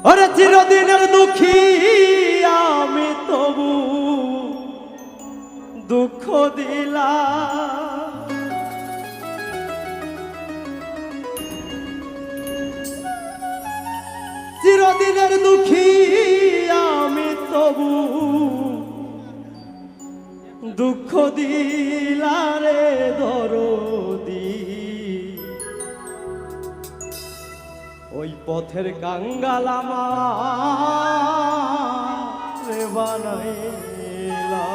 ওরে চিরদিনের দুঃখী আমি তবু দুঃখ দিলাম, চিরদিনের দুঃখী আমি তবু দুঃখ দিলারে দরদি। ওই পথের কাঙ্গাল আমারে বানাইলা,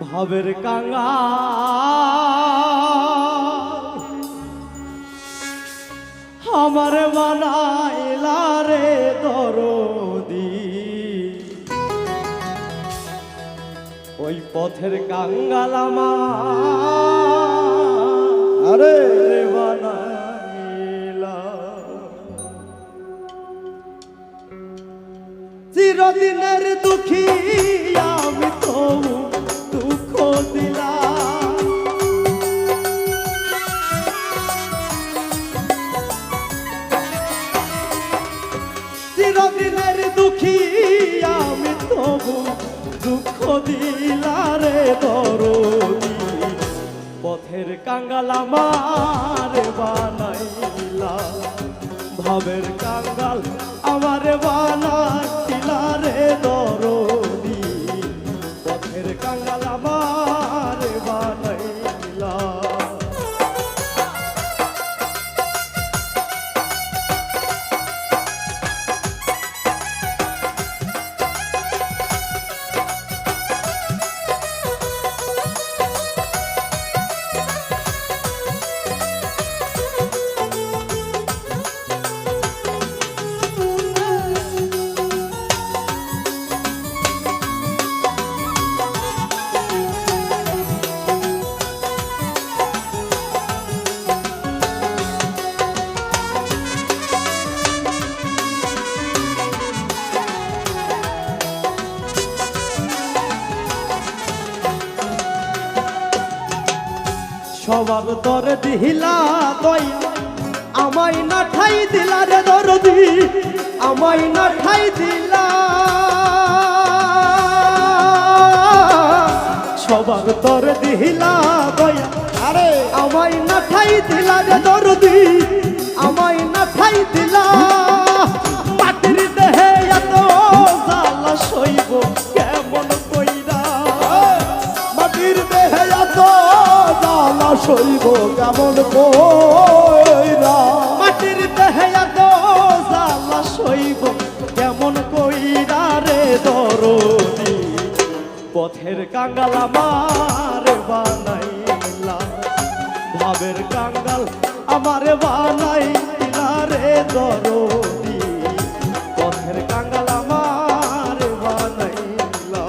ভাবের কাঙ্গাল আমারে বানাইলা রে দরদি। ওই পথের কাঙ্গাল আমারে বানাইলা, চিরদিনের দুঃখী আমি তো দুঃখ দিলাম, চিরদিনের দুঃখী আমি তবু দুঃখ দিলারে দরদি। পথের কাঙ্গাল আমারে বানাইলা, ভাবের কাঙ্গাল আমারে বানাইলা রে দরদি। পথের কাঙ্গাল আমারে বানাইলা। সবার দরে দিলা দয়া আমায় না ঠাই দিলা রে দরদি, আমায় না ঠাই দিলা। সবার দরে দিলা দয়া আরে আমায় না ঠাই দিলা রে দরদি, আমায় না ঠাই দিলা। মাটির দেহে এত জ্বালা সইব কেমন কইরা, মাটির দেহে এত জ্বালা সইব কেমন কইরা, মাটির দেহে এত জ্বালা সইব কেমন কইরা রে দরদি। পথের কাঙ্গাল আমারে বানাইলা, ভাবের কাঙ্গাল আমারে বানাইলা রে দরদি। পথের কাঙ্গাল আমারে বানাইলা।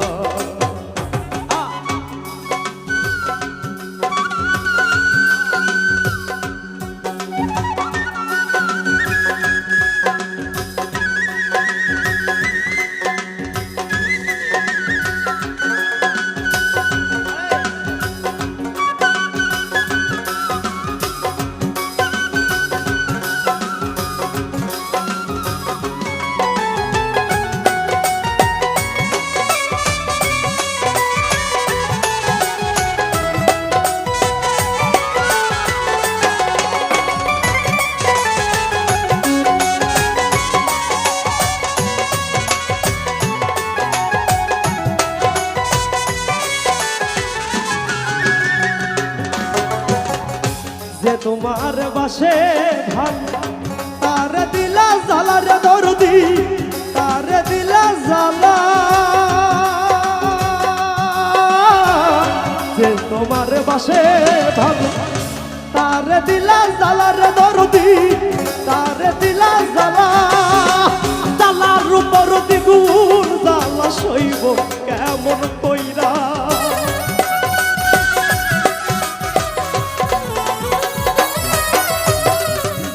যে তোমার বাসে ভান তার দিলা জ্বালা রে দরদি, তার দিলা জ্বালা। যে তোমার বাসে ভান তার দিলা জ্বালা রে দরদি, তার দিলা জ্বালা। জ্বালার উপর দ্বিগুণ জ্বালা সইব কেমন কইরা,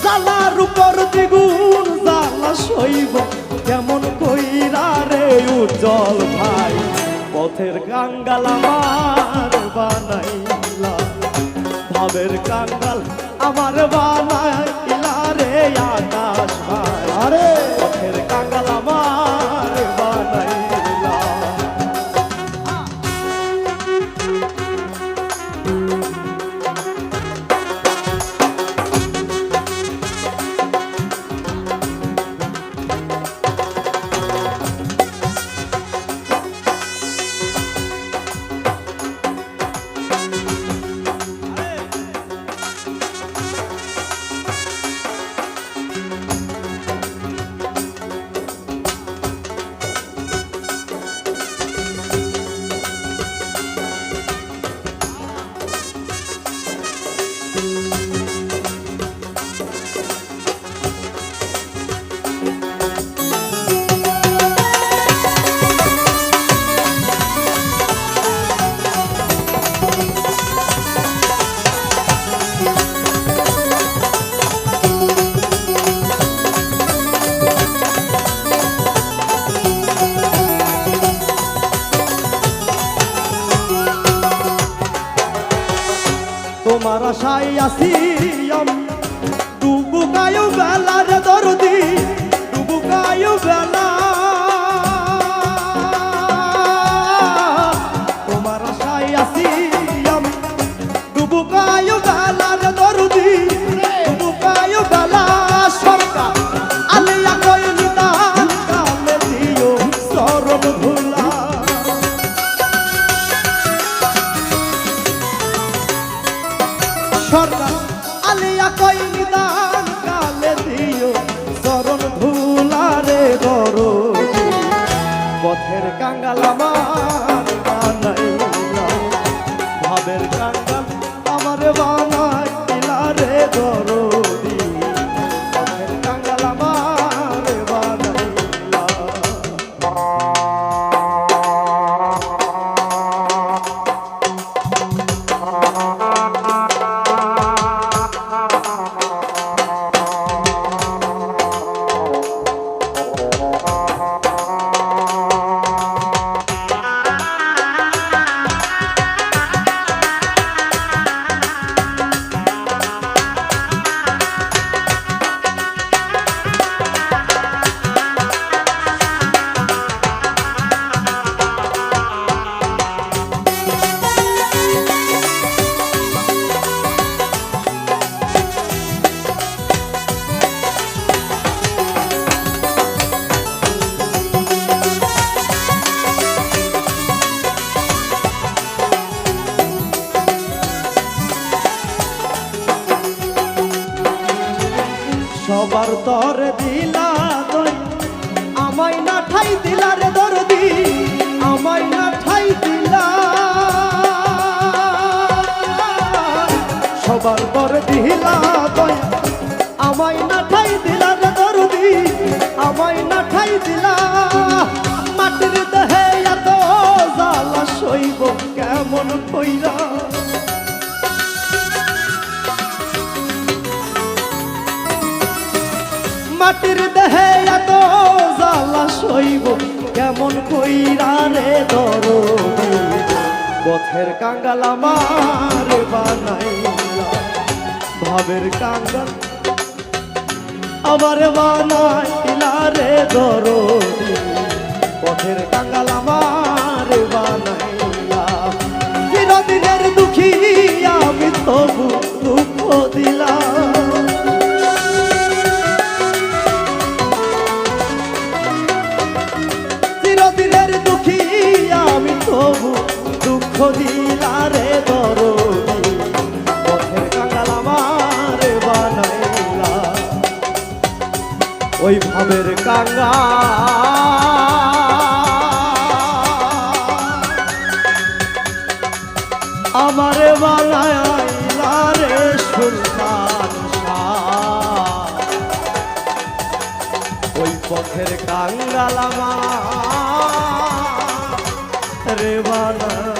জ্বালার উপর দ্বিগুণ জ্বালা সইব কেমন কইরা রে উজ্জ্বল ভাই। পথের কাঙ্গাল আমার বানাইলা, ভাবের কাঙ্গাল আমার বানাইলা রে আকাশ আছি আমি ডুবু গায়ু বেলার দরদি ডুবু গায়ু বেলা তোমার আশায় আছি আমি ডুবু গায়ু বেলার দরদি ডুবু গায়ু বেলা সরকার আলিয়া কই নিদান কালে দিও চরণ ধুলা সরকার আলিয়া কই নিদান কালে দিও চরণ ধুলা রে দরদি পথের কাঙ্গাল আমার বানাইলা ভাবের কাঙ্গাল আমার বানাইলা রে দরদি পথের কাঙ্গাল আমার বানাইলা সবার তরে দিলা দই আমায় না ঠাই দিলা রে দরদি আমায় না ঠাই দিলা সবার তরে দিলা দই আমায় না ঠাই দিলা রে দরদি আমায় না ঠাই দিলা মাটির দেহে এত জ্বালা সইব কেমন কইরা মাটির দেহে এত জ্বালা সইব কেমন কইরা রে দরদি পথের কাঙ্গাল আমার বানাইলা ভাবের কাঙ্গাল আমার বানাইলা রে দরদি পথের কাঙ্গাল আমার বানাইলা চিরদিনের দুঃখী আমি তবু দুঃখ দিলাম চিরদিনের দুঃখী আমি তবু দুঃখ দিলা রে দরদি পথের কাঙ্গাল আমার বানাইলা ওই ভাবের কাঙ্গাল আমারে বানাইলা রে সুলতান শাহ ওই পথের কাঙ্গাল আমার রে বানাইলা